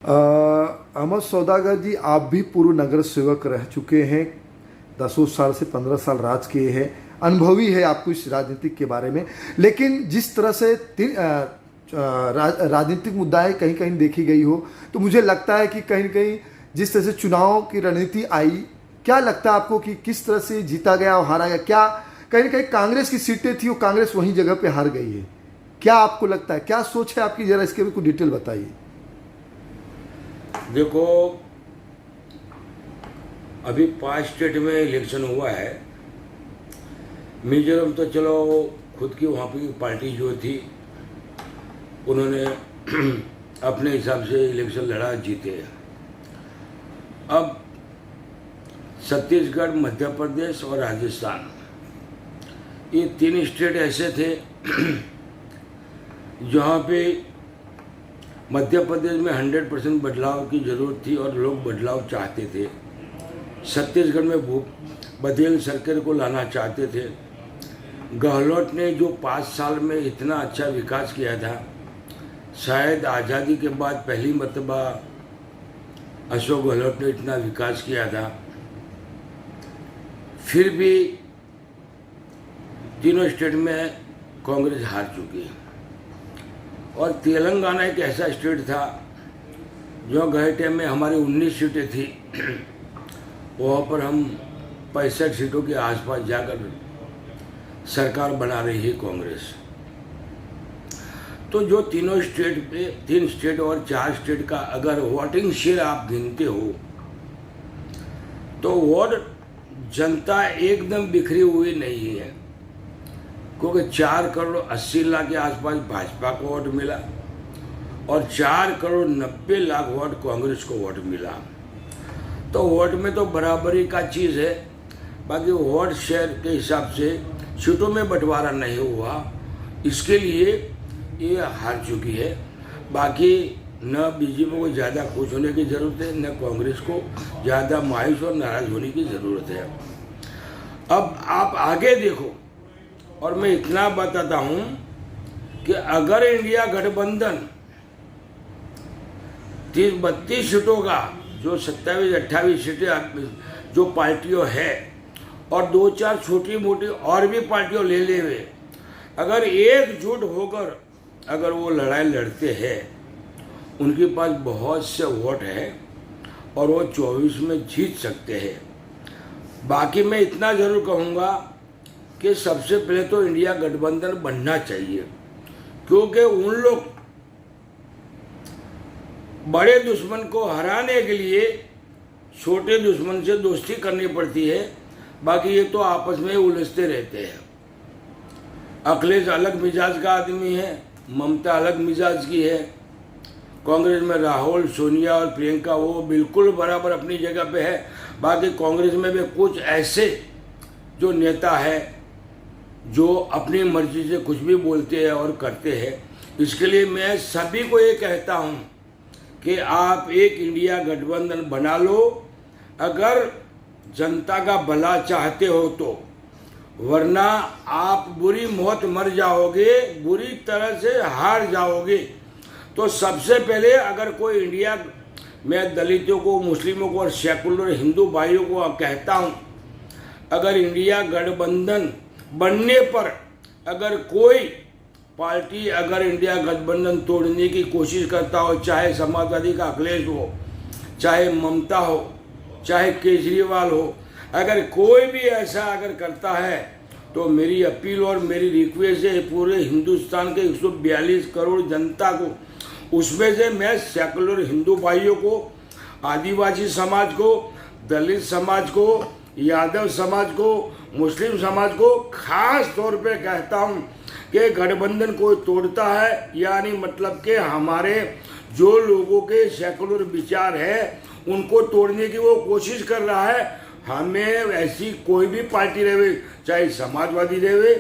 अहमद सौदागर जी, आप भी पूर्व नगर सेवक रह चुके हैं, 10 साल से 15 साल राज किए हैं, अनुभवी है आपको इस राजनीतिक के बारे में। लेकिन जिस तरह से राजनीतिक मुद्दाएं कहीं कहीं देखी गई हो, तो मुझे लगता है कि कहीं न कहीं जिस तरह से चुनाव की रणनीति आई, क्या लगता है आपको कि किस तरह से जीता गया और हारा गया? क्या कहीं न कहीं कांग्रेस की सीटें थी, वो कांग्रेस वहीं जगह पे हार गई है? क्या आपको लगता है, क्या सोच है आपकी? जरा इसके भी कुछ डिटेल बताइए। देखो, अभी 5 स्टेट में इलेक्शन हुआ है। मिजोरम तो चलो खुद की वहाँ की पार्टी जो थी उन्होंने अपने हिसाब से इलेक्शन लड़ा, जीते। अब छत्तीसगढ़, मध्य प्रदेश और राजस्थान, ये 3 स्टेट ऐसे थे जहाँ पे मध्य प्रदेश में 100% बदलाव की ज़रूरत थी और लोग बदलाव चाहते थे। छत्तीसगढ़ में बघेल सरकार को लाना चाहते थे। गहलोत ने जो 5 साल में इतना अच्छा विकास किया था, शायद आज़ादी के बाद पहली मर्तबा अशोक गहलोत ने इतना विकास किया था। फिर भी तीनों स्टेट में कांग्रेस हार चुकी है। और तेलंगाना एक ऐसा स्टेट था जो गए टाइम में हमारी 19 सीटें थी, वहाँ पर हम 65 सीटों के आसपास जाकर सरकार बना रही है कांग्रेस। तो जो तीनों स्टेट पे, 3 स्टेट और 4 स्टेट का अगर वोटिंग शेयर आप गिनते हो, तो वोट जनता एकदम बिखरी हुई नहीं है, क्योंकि 4 करोड़ 80 लाख के आसपास भाजपा को वोट मिला और 4 करोड़ 90 लाख वोट कांग्रेस को वोट मिला। तो वोट में तो बराबरी का चीज़ है, बाकी वोट शेयर के हिसाब से सीटों में बंटवारा नहीं हुआ, इसके लिए ये हार चुकी है। बाकी न बीजेपी को ज़्यादा खुश होने की ज़रूरत है, न कांग्रेस को ज़्यादा मायूस और नाराज़ होने की ज़रूरत है। अब आप आगे देखो, और मैं इतना बताता हूं कि अगर इंडिया गठबंधन 30-32 सीटों का, जो 27-28 सीटें जो पार्टियों है, और 2-4 छोटी मोटी और भी पार्टियों ले हुए, अगर एकजुट होकर अगर वो लड़ाई लड़ते हैं, उनके पास बहुत से वोट है और वो 24 में जीत सकते हैं। बाकी मैं इतना ज़रूर कहूँगा कि सबसे पहले तो इंडिया गठबंधन बनना चाहिए, क्योंकि उन लोग बड़े दुश्मन को हराने के लिए छोटे दुश्मन से दोस्ती करनी पड़ती है। बाकी ये तो आपस में उलझते रहते हैं। अखिलेश अलग मिजाज का आदमी है, ममता अलग मिजाज की है। कांग्रेस में राहुल, सोनिया और प्रियंका वो बिल्कुल बराबर अपनी जगह पे है। बाकी कांग्रेस में भी कुछ ऐसे जो नेता है जो अपनी मर्जी से कुछ भी बोलते हैं और करते हैं। इसके लिए मैं सभी को ये कहता हूँ कि आप एक इंडिया गठबंधन बना लो, अगर जनता का भला चाहते हो तो, वरना आप बुरी मौत मर जाओगे, बुरी तरह से हार जाओगे। तो सबसे पहले अगर कोई इंडिया, मैं दलितों को, मुस्लिमों को और सेकुलर हिंदू भाइयों को कहता हूँ, अगर इंडिया गठबंधन बनने पर अगर कोई पार्टी अगर इंडिया गठबंधन तोड़ने की कोशिश करता हो, चाहे समाजवादी का अखिलेश हो, चाहे ममता हो, चाहे केजरीवाल हो, अगर कोई भी ऐसा अगर करता है, तो मेरी अपील और मेरी रिक्वेस्ट है पूरे हिंदुस्तान के 142 करोड़ जनता को, उसमें से मैं सेकुलर हिंदू भाइयों को, आदिवासी समाज को, दलित समाज को, यादव समाज को, मुस्लिम समाज को खास तौर पे कहता हूँ कि गठबंधन कोई तोड़ता है, यानी मतलब कि हमारे जो लोगों के सेकुलर विचार है उनको तोड़ने की वो कोशिश कर रहा है। हमें ऐसी कोई भी पार्टी रहे, चाहे समाजवादी रहे,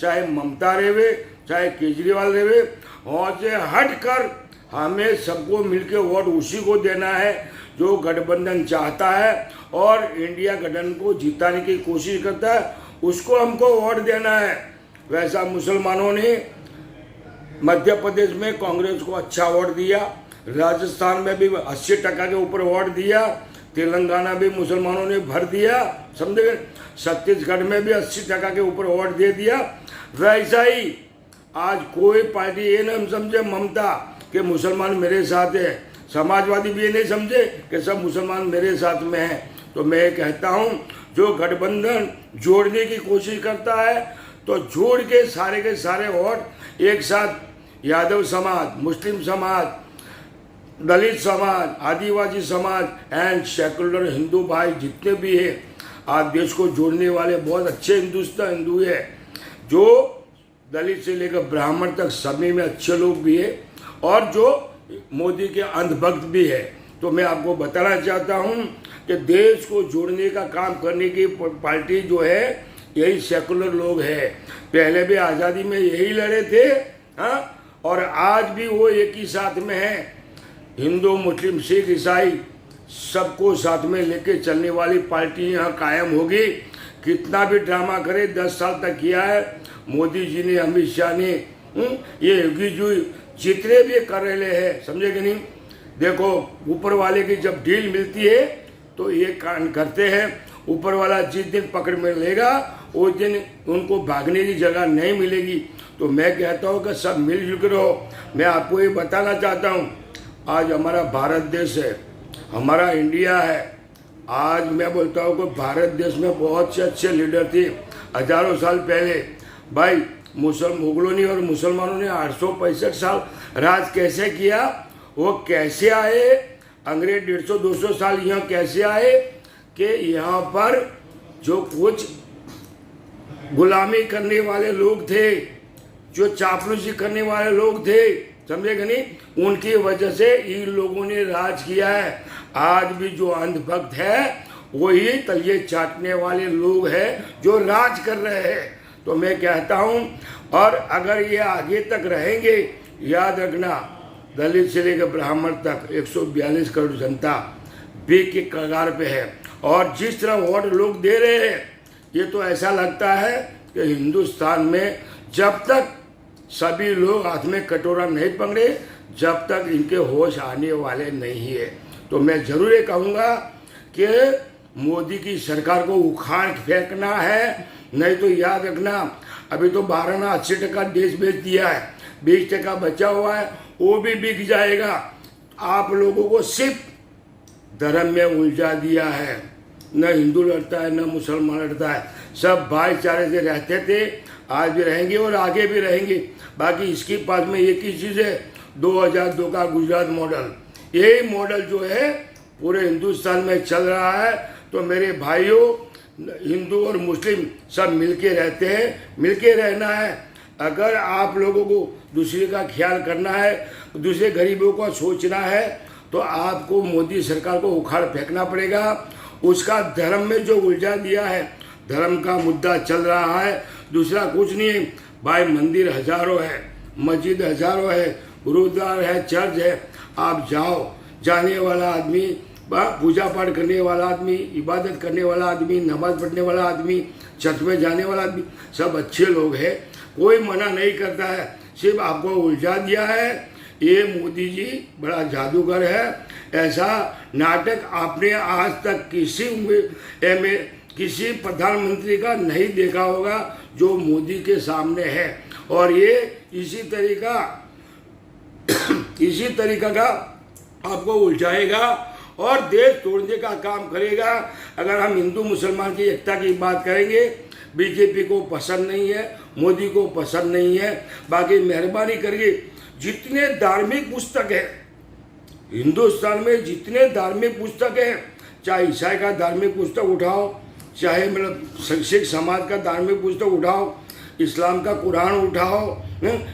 चाहे ममता रहे, चाहे केजरीवाल रहे, और से हट कर हमें सबको मिलकर वोट उसी को देना है जो गठबंधन चाहता है और इंडिया गठबंधन को जिताने की कोशिश करता है, उसको हमको वोट देना है। वैसा मुसलमानों ने मध्य प्रदेश में कांग्रेस को अच्छा वोट दिया, राजस्थान में भी 80% के ऊपर वोट दिया, तेलंगाना भी मुसलमानों ने भर दिया, समझे। छत्तीसगढ़ में भी 80% के ऊपर वोट दे दिया। वैसा ही आज कोई पार्टी ये नहीं समझे ममता कि मुसलमान मेरे साथ है, समाजवादी भी ये नहीं समझे कि सब मुसलमान मेरे साथ में है। तो मैं कहता हूँ जो गठबंधन जोड़ने की कोशिश करता है तो जोड़ के सारे वोट एक साथ यादव समाज, मुस्लिम समाज, दलित समाज, आदिवासी समाज एंड सेकुलर हिंदू भाई जितने भी हैं, आज देश को जोड़ने वाले बहुत अच्छे हिंदू है। जो दलित से लेकर ब्राह्मण तक सभी में अच्छे लोग भी है और जो मोदी के अंधभक्त भी है। तो मैं आपको बताना चाहता हूं कि देश को जोड़ने का काम करने की पार्टी जो है यही सेकुलर लोग है। पहले भी आज़ादी में यही लड़े थे, हाँ, और आज भी वो एक ही साथ में है। हिंदू, मुस्लिम, सिख, ईसाई सबको साथ में लेके चलने वाली पार्टी यहाँ कायम होगी। कितना भी ड्रामा करे, 10 साल तक किया है मोदी जी ने, अमित शाह ने, ये योगी जी जितने भी कर रहे हैं, समझे कि नहीं। देखो ऊपर वाले की जब डील मिलती है तो ये कांड करते हैं। ऊपर वाला जिस दिन पकड़ में लेगा उस दिन उनको भागने की जगह नहीं मिलेगी। तो मैं कहता हूँ कि सब मिलजुल कर रहो। मैं आपको ये बताना चाहता हूँ, आज हमारा भारत देश है, हमारा इंडिया है। आज मैं बोलता हूँ कि भारत देश में बहुत से अच्छे लीडर थे हजारों साल पहले। भाई मुगलों ने और मुसलमानों ने 865 साल राज कैसे किया, वो कैसे आए, अंग्रेज 150-200 साल यहाँ कैसे आए कि यहाँ पर जो कुछ गुलामी करने वाले लोग थे, जो चापलूसी करने वाले लोग थे, समझे कि नहीं, उनकी वजह से इन लोगों ने राज किया है। आज भी जो अंधभक्त है वही तलिए चाटने वाले लोग हैं जो राज कर रहे हैं। तो मैं कहता हूं, और अगर ये आगे तक रहेंगे, याद रखना दलित से लेकर ब्राह्मण तक 142 करोड़ जनता बीक के कगार पे है। और जिस तरह वोट लोग दे रहे हैं, ये तो ऐसा लगता है कि हिंदुस्तान में जब तक सभी लोग हाथ में कटोरा नहीं पकड़े, जब तक इनके होश आने वाले नहीं है। तो मैं जरूर ये कहूँगा कि मोदी की सरकार को उखाड़ फेंकना है, नहीं तो याद रखना अभी तो 12-80% देश बेच दिया है, 20% बचा हुआ है, वो भी बिक जाएगा। आप लोगों को सिर्फ धर्म में उलझा दिया है। न हिंदू लड़ता है, न मुसलमान लड़ता है, सब भाईचारे से रहते थे, आज भी रहेंगे और आगे भी रहेंगे। बाकी इसके पास में एक ही चीज़ है, 2002 का गुजरात मॉडल, यही मॉडल जो है पूरे हिंदुस्तान में चल रहा है। तो मेरे भाइयों, हिंदू और मुस्लिम सब मिलके रहते हैं, मिलके रहना है। अगर आप लोगों को दूसरे का ख्याल करना है, दूसरे गरीबों का सोचना है, तो आपको मोदी सरकार को उखाड़ फेंकना पड़ेगा। उसका धर्म में जो उलझा दिया है, धर्म का मुद्दा चल रहा है, दूसरा कुछ नहीं है। भाई मंदिर हजारों है, मस्जिद हजारों है, गुरुद्वारा है, चर्च है, आप जाओ, जाने वाला आदमी, पूजा पाठ करने वाला आदमी, इबादत करने वाला आदमी, नमाज पढ़ने वाला आदमी, चर्च में जाने वाला आदमी, सब अच्छे लोग हैं, कोई मना नहीं करता है। सिर्फ आपको उलझा दिया है ये मोदी जी बड़ा जादूगर है। ऐसा नाटक आपने आज तक किसी प्रधानमंत्री का नहीं देखा होगा जो मोदी के सामने है। और ये इसी तरीका का आपको उलझाएगा और देश तोड़ने का काम करेगा। अगर हम हिंदू मुसलमान की एकता की बात करेंगे, बीजेपी को पसंद नहीं है, मोदी को पसंद नहीं है। बाकी मेहरबानी करिए, जितने धार्मिक पुस्तक है हिंदुस्तान में, जितने धार्मिक पुस्तक है, चाहे ईसाई का धार्मिक पुस्तक उठाओ, चाहे मतलब सिख समाज का धार्मिक पुस्तक उठाओ, इस्लाम का कुरान उठाओ,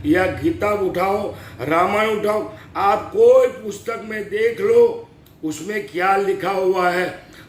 या गीता उठाओ, रामायण उठाओ, आप कोई पुस्तक में देख लो उसमें क्या लिखा हुआ है।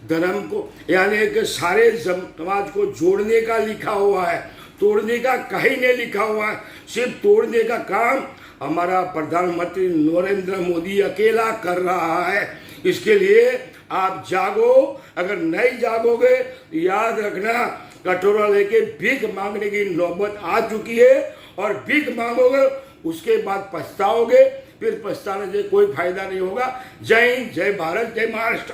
धर्म को यानी कि सारे समाज को जोड़ने का लिखा हुआ है, तोड़ने का कहीं नहीं लिखा हुआ है। सिर्फ तोड़ने का काम हमारा प्रधानमंत्री नरेंद्र मोदी अकेला कर रहा है। इसके लिए आप जागो, अगर नहीं जागोगे याद रखना कटोरा लेके भीख मांगने की नौबत आ चुकी है, और भीख मांगोगे उसके बाद पछताओगे फिर पछताने से कोई फायदा नहीं होगा। जय हिंद, जय भारत, जय महाराष्ट्र।